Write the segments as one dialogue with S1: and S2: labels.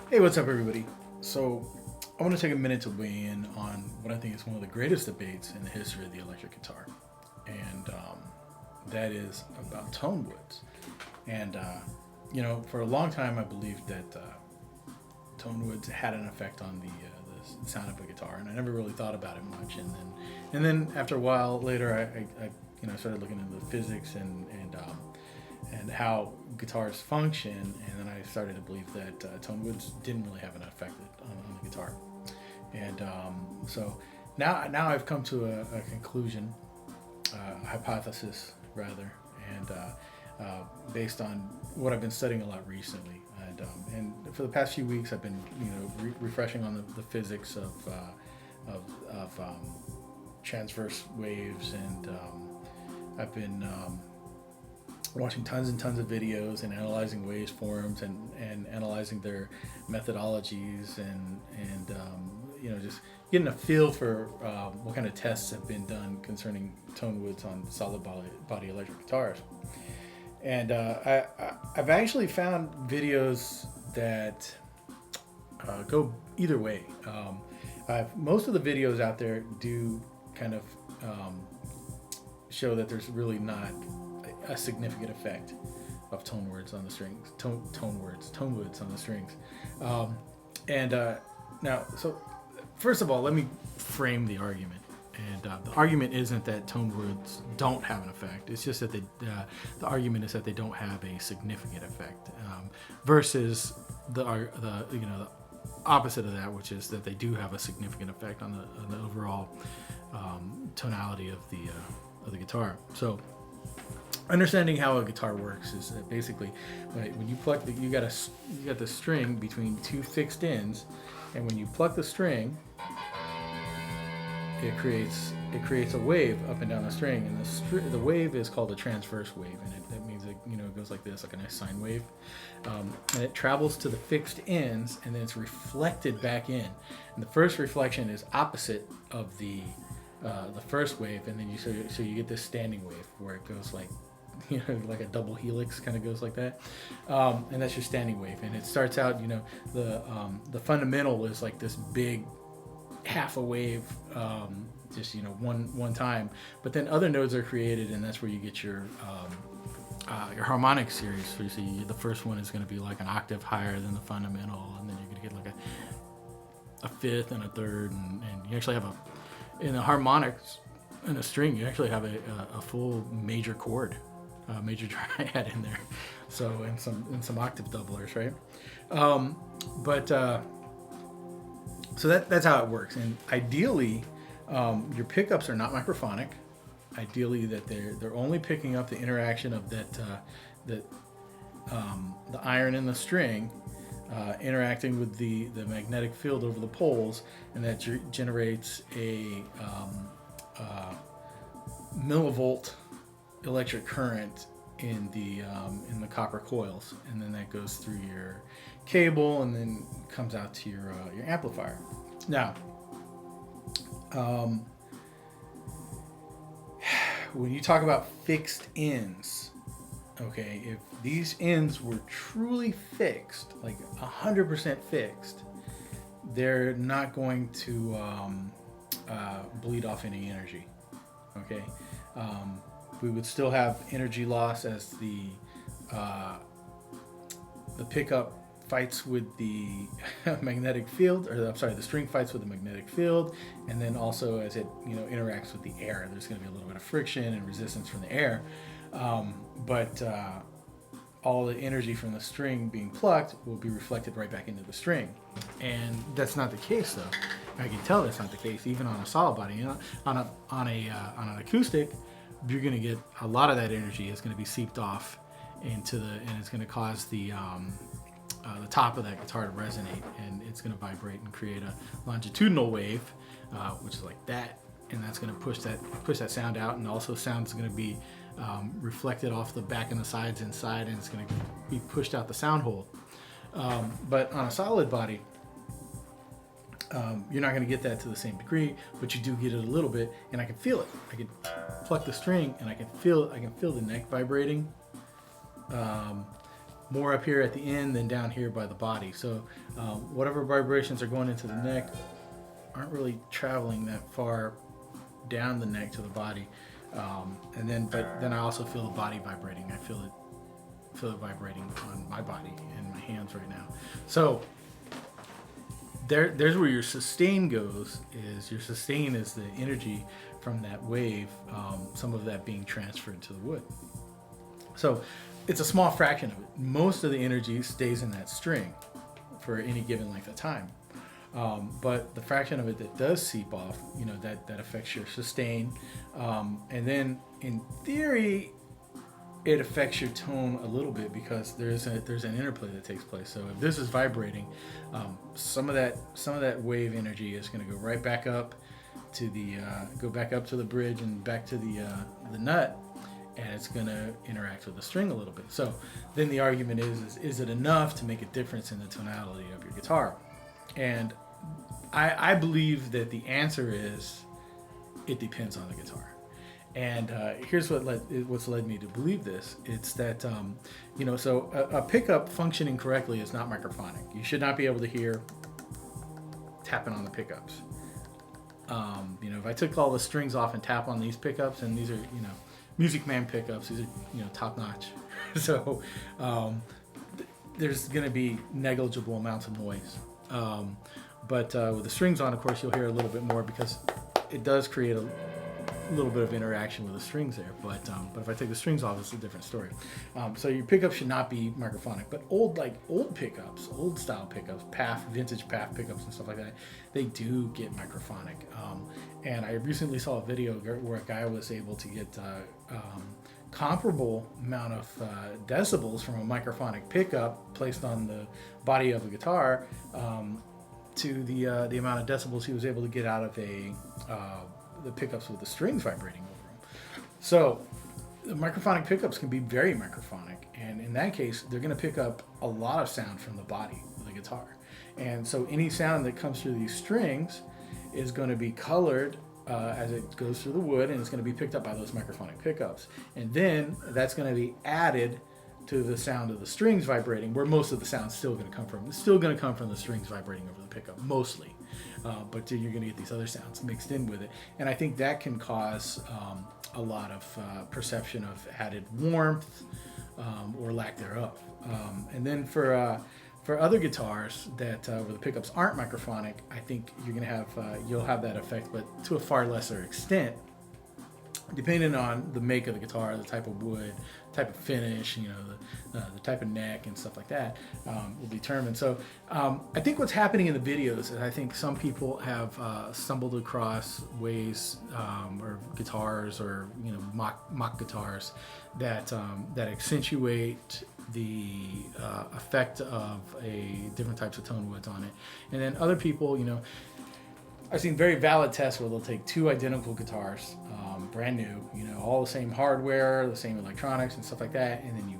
S1: Hey, what's up, everybody? So, I want to take a minute to weigh in on what I think is one of the greatest debates in the history of the electric guitar, and that is about tone woods. And for a long time, I believed that tone woods had an effect on the sound of a guitar, and I never really thought about it much. And then after a while later, I started looking into the physics and how guitars function, and then I started to believe that tone woods didn't really have an effect on the guitar. And so now I've come to a conclusion, a hypothesis rather, and based on what I've been studying a lot recently. And for the past few weeks, I've been refreshing on the physics of transverse waves, and I've been watching tons and tons of videos and analyzing waveforms and analyzing their methodologies and just getting a feel for what kind of tests have been done concerning tone woods on solid body electric guitars. And I've actually found videos that go either way. Most of the videos out there do kind of show that there's really not a significant effect of tone woods on the strings, tone woods on the strings. Now, so first of all, let me frame the argument. And the argument isn't that tone woods don't have an effect. It's just that the argument is that they don't have a significant effect, versus the opposite of that, which is that they do have a significant effect on the overall tonality of the guitar. So, understanding how a guitar works is that basically, right, when you pluck you got the string between two fixed ends, and when you pluck the string, it creates a wave up and down the string, and the wave is called a transverse wave, and that means it goes like this, like a nice sine wave, and it travels to the fixed ends, and then it's reflected back in. And the first reflection is opposite of the first wave, and then you get this standing wave where it goes like like a double helix, kind of goes like that, and that's your standing wave. And it starts out, the fundamental is like this big half a wave, just one time, but then other nodes are created, and that's where you get your harmonic series. So you see the first one is going to be like an octave higher than the fundamental, and then you're going to get like a fifth and a third, and you actually have in the harmonics in a string, you actually have a full major chord, major triad in there. So and some octave doublers, right? So that's how it works. And ideally, your pickups are not microphonic. Ideally, that they're only picking up the interaction of the iron and the string interacting with the magnetic field over the poles, and that generates a millivolt electric current in the copper coils, and then that goes through your cable and then comes out to your amplifier. Now, when you talk about fixed ends, okay, if these ends were truly fixed, like 100% fixed, they're not going to bleed off any energy. Okay, we would still have energy loss as the pickup fights with the magnetic field, the string fights with the magnetic field, and then also as it interacts with the air, there's going to be a little bit of friction and resistance from the air, but all the energy from the string being plucked will be reflected right back into the string. And that's not the case, though. I can tell that's not the case even on a solid body. On an acoustic, you're going to get a lot of that energy is going to be seeped off and it's going to cause the top of that guitar to resonate, and it's going to vibrate and create a longitudinal wave, which is like that, and that's going to push that sound out, and also sound's going to be reflected off the back and the sides inside, and it's going to be pushed out the sound hole. But on a solid body, you're not going to get that to the same degree, but you do get it a little bit, and I can feel it. I can pluck the string, and I can feel the neck vibrating. more up here at the end than down here by the body. So whatever vibrations are going into the neck aren't really traveling that far down the neck to the body. But then I also feel the body vibrating. I feel it vibrating on my body and my hands right now. So there's where your sustain goes. Is your sustain is the energy from that wave, some of that being transferred to the wood. So it's a small fraction of it. Most of the energy stays in that string for any given length of time. But the fraction of it that does seep off, that affects your sustain. And then in theory, it affects your tone a little bit because there's an interplay that takes place. So if this is vibrating, some of that wave energy is going to go right back up to the bridge and back to the nut, and it's going to interact with the string a little bit. So then the argument is it enough to make a difference in the tonality of your guitar? And I believe that the answer is it depends on the guitar. And here's what's led me to believe this. It's that, so a pickup functioning correctly is not microphonic. You should not be able to hear tapping on the pickups. If I took all the strings off and tap on these pickups, and these are, Music Man pickups, these are, top notch. So there's going to be negligible amounts of noise. But with the strings on, of course, you'll hear a little bit more because it does create a little bit of interaction with the strings there. But if I take the strings off, it's a different story. So your pickup should not be microphonic. But old pickups, old style pickups, vintage PAF pickups and stuff like that, they do get microphonic. And I recently saw a video where a guy was able to get comparable amount of decibels from a microphonic pickup placed on the body of a guitar to the amount of decibels he was able to get out of the pickups with the strings vibrating over them. So the microphonic pickups can be very microphonic, and in that case they're going to pick up a lot of sound from the body of the guitar. And so any sound that comes through these strings is going to be colored as it goes through the wood, and it's going to be picked up by those microphonic pickups. And then that's going to be added to the sound of the strings vibrating, where most of the sound's still going to come from. It's still going to come from the strings vibrating over the pickup, mostly. But you're going to get these other sounds mixed in with it. And I think that can cause a lot of perception of added warmth or lack thereof. And then for other guitars that where the pickups aren't microphonic, I think you're going to have you'll have that effect, but to a far lesser extent, depending on the make of the guitar, the type of wood, type of finish, the type of neck and stuff like that will determine. So I think what's happening in the videos is I think some people have stumbled across ways or guitars or mock guitars that accentuate the effect of different types of tone woods on it. And then other people, I've seen very valid tests where they'll take two identical guitars, brand new, all the same hardware, the same electronics and stuff like that, and then you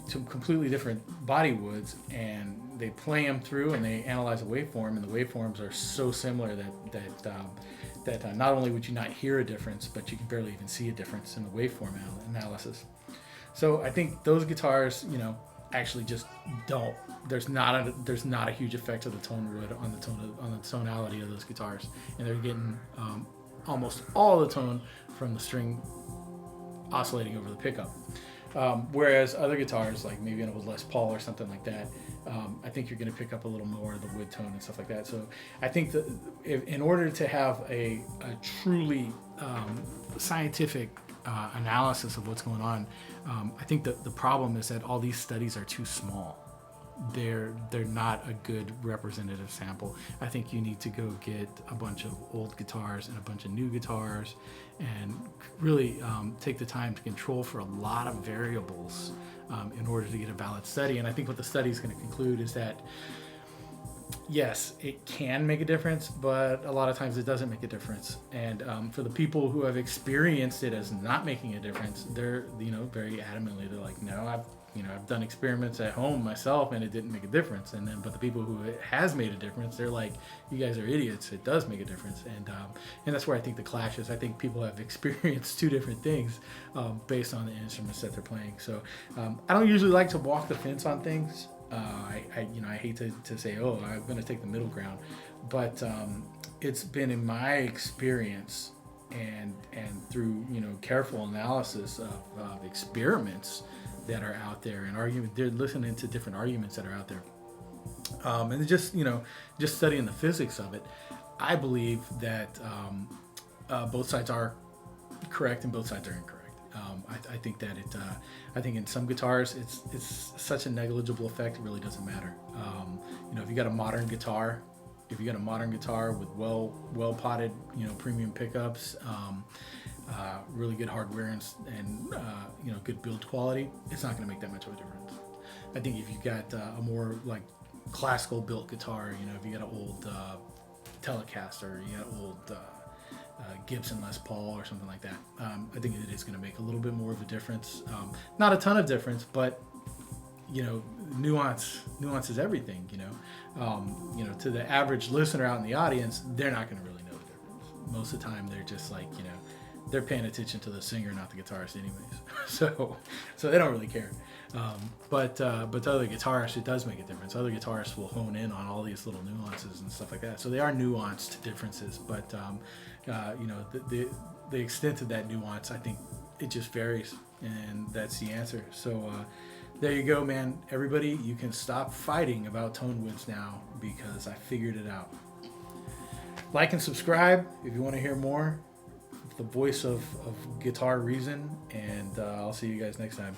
S1: two completely different body woods, and they play them through and they analyze the waveform, and the waveforms are so similar that not only would you not hear a difference, but you can barely even see a difference in the waveform analysis. So I think those guitars, actually just don't. There's not a huge effect of the tone wood on the tonality of those guitars, and they're getting almost all the tone from the string oscillating over the pickup. Whereas other guitars, like maybe an old Les Paul or something like that, I think you're going to pick up a little more of the wood tone and stuff like that. So I think that in order to have a truly scientific analysis of what's going on, I think that the problem is that all these studies are too small. They're not a good representative sample. I think you need to go get a bunch of old guitars and a bunch of new guitars and really take the time to control for a lot of variables in order to get a valid study. And I think what the study is going to conclude is that yes, it can make a difference, but a lot of times it doesn't make a difference. And for the people who have experienced it as not making a difference, they're very adamantly, they're like, no, I've done experiments at home myself, and it didn't make a difference. But the people who it has made a difference, they're like, "You guys are idiots. It does make a difference." And that's where I think the clash is. I think people have experienced two different things based on the instruments that they're playing. So I don't usually like to walk the fence on things. I hate to say, oh, I'm going to take the middle ground, but it's been in my experience and through careful analysis of experiments that are out there and argument. They're listening to different arguments that are out there, and just studying the physics of it. I believe that both sides are correct and both sides are incorrect. I think that I think in some guitars it's such a negligible effect, it really doesn't matter. If you got a modern guitar, with well potted premium pickups, really good hardware and good build quality, it's not going to make that much of a difference. I think if you got a more like classical built guitar, if you got an old Telecaster, you got an old Gibson Les Paul or something like that, I think it is going to make a little bit more of a difference. Not a ton of difference, but nuance is everything. To the average listener out in the audience, they're not going to really know the difference. Most of the time, they're just like they're paying attention to the singer, not the guitarist, anyways. so they don't really care. But to other guitarists, it does make a difference. Other guitarists will hone in on all these little nuances and stuff like that. So they are nuanced differences, but the extent of that nuance, I think it just varies, and that's the answer. So there you go, man. Everybody, you can stop fighting about TONEWOODS now because I figured it out. Like and subscribe if you want to hear more. The voice of Guitar Reason, and I'll see you guys next time.